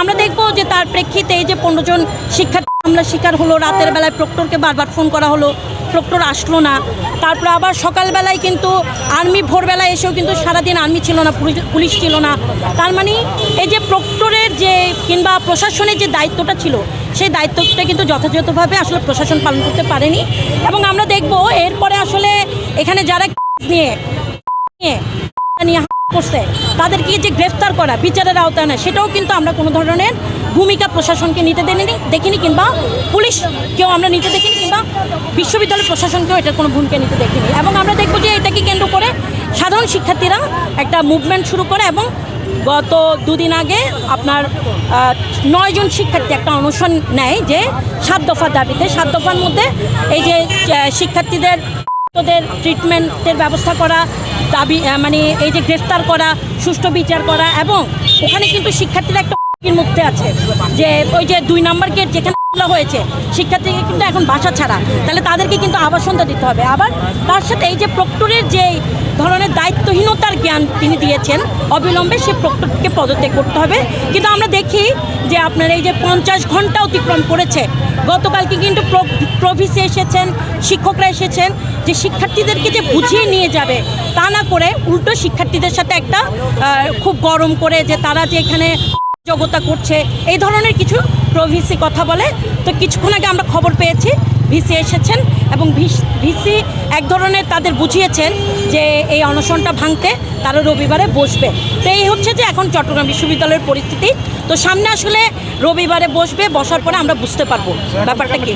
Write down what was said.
আমরা দেখবো যে তার প্রেক্ষিতে এই যে 15 জন শিক্ষার্থী হামলার শিকার হলো, রাতের বেলায় প্রক্টরকে বারবার ফোন করা হলো, প্রক্টর আসলো না। তারপর আবার সকালবেলায় কিন্তু আর্মি ভোরবেলায় এসেও কিন্তু সারাদিন আর্মি ছিল না, পুলিশ ছিল না। তার মানে এই যে প্রক্টরের যে কিংবা প্রশাসনের যে দায়িত্বটা ছিল, সেই দায়িত্বটা কিন্তু যথাযথভাবে আসলে প্রশাসন পালন করতে পারেনি। এবং আমরা দেখব এরপরে আসলে এখানে যারা নিয়ে করছে তাদেরকে যে গ্রেফতার করা, বিচারের আওতায় না, সেটাও কিন্তু আমরা কোনো ধরনের ভূমিকা প্রশাসনকে নিতে দেখিনি কিংবা পুলিশকেও আমরা নিতে দেখিনি কিংবা বিশ্ববিদ্যালয় প্রশাসনকেও এটার কোনো ভূমিকা নিতে দেখিনি। এবং আমরা দেখব যে এটাকে কেন্দ্র করে সাধারণ শিক্ষার্থীরা একটা মুভমেন্ট শুরু করে এবং গত 2 দিন আগে আপনার 9 জন শিক্ষার্থী একটা অনশন নেয় যে 7 দফার দাবিতে। 7 দফার মধ্যে এই যে শিক্ষার্থীদের ট্রিটমেন্টের ব্যবস্থা করা, দাবি মানে এই যে গ্রেফতার করা, সুষ্ঠু বিচার করা, এবং ওখানে কিন্তু শিক্ষার্থীরা একটা মুক্তি আছে যে ওই যে 2 নম্বর গেট যেখানে হয়েছে শিক্ষার্থীকে কিন্তু এখন বাসা ছাড়া, তাহলে তাদেরকে কিন্তু আবাসনটা দিতে হবে। আবার তার সাথে এই যে প্রক্টরের যে ধরনের দায়িত্বহীনতার জ্ঞান তিনি দিয়েছেন, অবিলম্বে সে প্রক্টরকে পদত্যাগ করতে হবে। কিন্তু আমরা দেখি যে আপনার এই যে 50 ঘন্টা অতিক্রম করেছে, গতকালকে কিন্তু প্রভিসি এসেছেন, শিক্ষকরা এসেছেন, যে শিক্ষার্থীদেরকে যে বুঝিয়ে নিয়ে যাবে তা না করে উল্টো শিক্ষার্থীদের সাথে একটা খুব গরম করে যে তারা যে এখানে জগতা করছে, এই ধরনের কিছু প্রভিসি কথা বলে। তো কিছুক্ষণ আগে আমরা খবর পেয়েছি ভিসি এসেছেন এবং ভিসি এক ধরনের তাদের বুঝিয়েছেন যে এই অনশনটা ভাঙতে তারা রবিবারে বসবে। তো এই হচ্ছে যে এখন চট্টগ্রাম বিশ্ববিদ্যালয়ের পরিস্থিতি। তো সামনে আসলে রবিবারে বসার পরে আমরা বুঝতে পারবো ব্যাপারটা কি।